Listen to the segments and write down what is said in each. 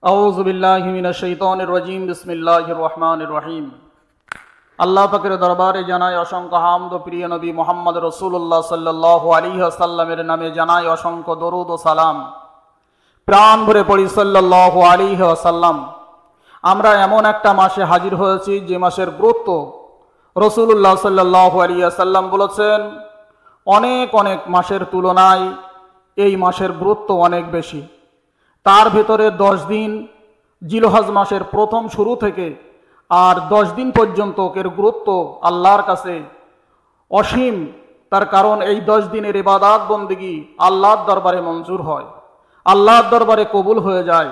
আউযু বিল্লাহি মিনাশ শাইতানির রাজীম। বিসমিল্লাহির রহমানির রহিম। আল্লাহ পাকের দরবারে জানাই অসংখ্য হামদ। প্রিয় নবী মুহাম্মদ রাসূলুল্লাহ সাল্লাল্লাহু আলাইহি ওয়াসাল্লামের নামে জানাই অসংখ্য দরুদ ও সালাম। প্রাণ ভরে পড়ি সাল্লাল্লাহু আলাইহি ওয়াসাল্লাম। আমরা এমন একটা মাসে হাজির হয়েছি যে মাসের গুরুত্ব রাসূলুল্লাহ সাল্লাল্লাহু আলাইহি ওয়াসাল্লাম বলেছেন, অনেক অনেক মাসের তুলনায় এই মাসের গুরুত্ব অনেক বেশি। তার ভেতরে 10 দিন জিলহজ মাসের প্রথম শুরু থেকে আর 10 দিন পর্যন্ত এর গুরুত্ব আল্লাহর কাছে অসীম। তার কারণ এই 10 দিনের ইবাদত বন্দেগী আল্লাহর দরবারে মঞ্জুর হয়, আল্লাহর দরবারে কবুল হয়ে যায়।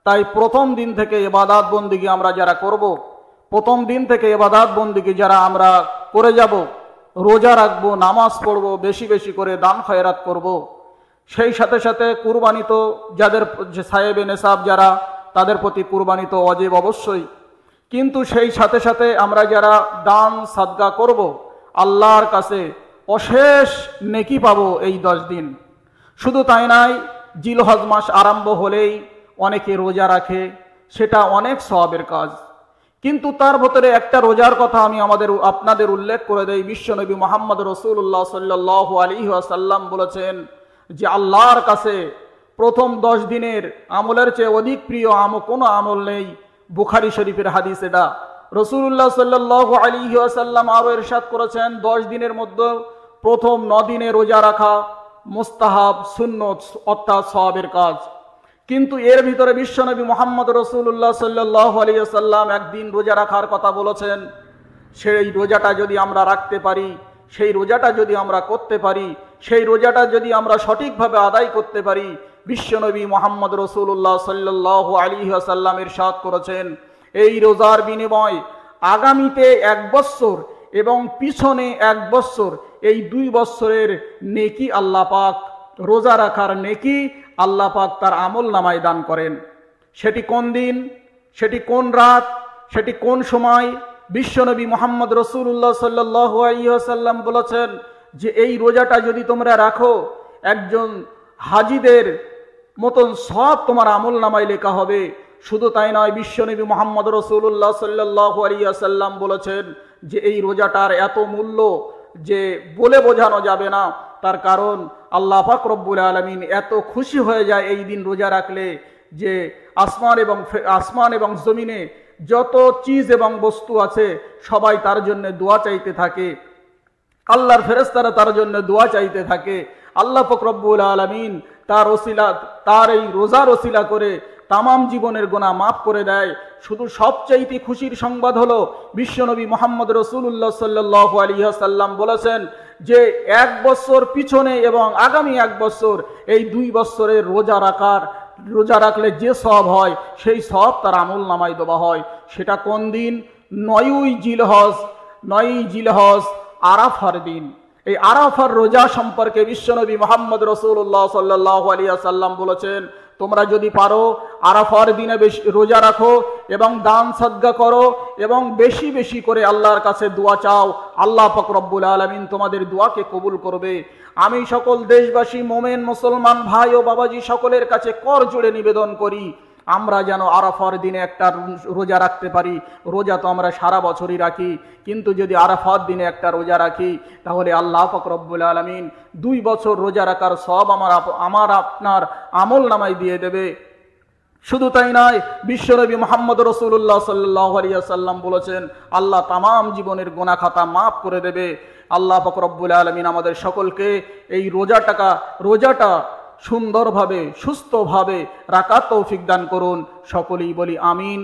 তাই প্রথম দিন থেকে ইবাদত বন্দেগী আমরা যারা করব, প্রথম দিন থেকে ইবাদত বন্দেগী যারা আমরা করে যাব, রোজা রাখবো, নামাজ পড়ব, বেশি বেশি করে দান খয়রাত করব, সেই সাথে সাথে কুরবানি তো যাদের সাহেবে নেসাব যারা, তাদের প্রতি কুরবানি তো ওয়াজিব অবশ্যই। কিন্তু সেই সাথে সাথে আমরা যারা দান সাদকা করব, আল্লাহর কাছে অশেষ নেকি পাবো এই 10 দিন। শুধু তাই নয়, জিলহজ মাস আরম্ভ হলেই অনেকে রোজা রাখে, সেটা অনেক সওয়াবের কাজ। কিন্তু তার ভেতরে একটা রোজার কথা আমি আপনাদের উল্লেখ করে দেই। বিশ্বনবী মুহাম্মদ রাসূলুল্লাহ সাল্লাল্লাহু আলাইহি ওয়াসাল্লাম বলেছেন যে আল্লাহর কাছে প্রথম 10 দিনের আমলের চেয়ে অধিক প্রিয় কোনো আমল নেই। বুখারী শরীফের হাদিস এটা। রাসূলুল্লাহ সাল্লাল্লাহু আলাইহি ওয়াসাল্লাম আরো ইরশাদ করেছেন, 10 দিনের মধ্যে প্রথম 9 দিনে রোজা রাখা মুস্তাহাব, সুন্নত, অর্থাৎ সওয়াবের কাজ। কিন্তু এর ভিতরে বিশ্বনবী মুহাম্মদ রাসূলুল্লাহ সাল্লাল্লাহু আলাইহি ওয়াসাল্লাম একদিন রোজা রাখার কথা বলেছেন। সেই রোজাটা যদি আমরা রাখতে পারি, সেই রোজাটা যদি আমরা করতে পারি, সেই রোজাটা যদি আমরা সঠিকভাবে আদায় করতে পারি, বিশ্বনবী মুহাম্মদ রাসূলুল্লাহ সাল্লাল্লাহু আলাইহি ওয়াসাল্লাম ইরশাদ করেছেন, এই রোজার বিনিময় আগামীতে 1 বছর এবং পিছনে 1 বছর, এই 2 বছরের নেকি আল্লাহ পাক, রোজা রাখার নেকি আল্লাহ পাক তার আমল নামায় দান করেন। সেটি কোন দিন, সেটি কোন রাত, সেটি কোন সময়? বিশ্বনবী মুহাম্মদ রাসূলুল্লাহ সাল্লাল্লাহু আলাইহি ওয়াসাল্লাম বলেছেন যে এই রোজাটা যদি তোমরা রাখো, একজন হাজীদের মতন সব তোমার আমল নামায় লেখা হবে। শুধু তাই নয়, বিশ্বনবী মুহাম্মদ রাসূলুল্লাহ সাল্লাল্লাহু আলাইহি ওয়াসাল্লাম বলেছেন যে এই রোজাটার এত মূল্য যে বলে বোঝানো যাবে না। তার কারণ আল্লাহ পাক রব্বুল আলামিন এত খুশি হয়ে যায় এই দিন রোজা রাখলে যে আসমান এবং জমিনে যত চিজ এবং বস্তু আছে সবাই তার জন্য দোয়া চাইতে থাকে, আল্লাহর ফেরেশতারা তার জন্য দোয়া চাইতে থাকে। আল্লাহ পাক রব্বুল আলামিন তার ওসিলা, তার এই রোজার ওসিলা করে তামাম জীবনের গুনাহ মাফ করে দেয়। শুধু সবচাইতে খুশির সংবাদ হলো বিশ্বনবী মুহাম্মদ রাসূলুল্লাহ সাল্লাল্লাহু আলাইহি ওয়াসাল্লাম বলেছেন যে 1 বছর পিছনে এবং আগামী 1 বছর, এই 2 বছরের রোজা রাখলে যে সওয়াব হয় সেই সওয়াব তার আমল নামায় দেওয়া হয়। সেটা কোন দিন? 9ই জিলহজ আরাফার দিন। এই আরাফার রোজা সম্পর্কে বিশ্বনবী মুহাম্মদ রাসূলুল্লাহ সাল্লাল্লাহু আলাইহি ওয়াসাল্লাম বলেছেন, তোমরা যদি পারো আরাফার দিনে বেশি রোজা রাখো এবং দান সাদকা করো এবং বেশি বেশি করে আল্লাহর কাছে দোয়া চাও, আল্লাহ পাক রব্বুল আলামিন তোমাদের দোয়াকে কবুল করবে। আমি সকল দেশবাসী, মোমেন, মুসলমান ভাই ও বাবাজি সকলের কাছে কর জোড়ে নিবেদন করি, আমরা যেন আরাফার দিনে একটা রোজা রাখতে পারি। রোজা তো আমরা সারা বছরই রাখি, কিন্তু যদি আরাফার দিনে একটা রোজা রাখি তাহলে আল্লাহ পাক রব্বুল আলামিন 2 বছর রোজা রাখার সওয়াব আমার আপনার আমল নামায় দিয়ে দেবে। শুধু তাই নয়, বিশ্বনবী মুহাম্মদ রাসূলুল্লাহ সাল্লাল্লাহু আলাইহি ওয়াসাল্লাম বলেছেন আল্লাহ তামাম জীবনের গুনাহ খাতা মাফ করে দেবে। আল্লাহ পাক রব্বুল আলামিন আমাদের সকলকে এই রোজাটা সুন্দরভাবে, সুস্থভাবে রাখার তৌফিক দান করুন। সকলেই বলি আমিন।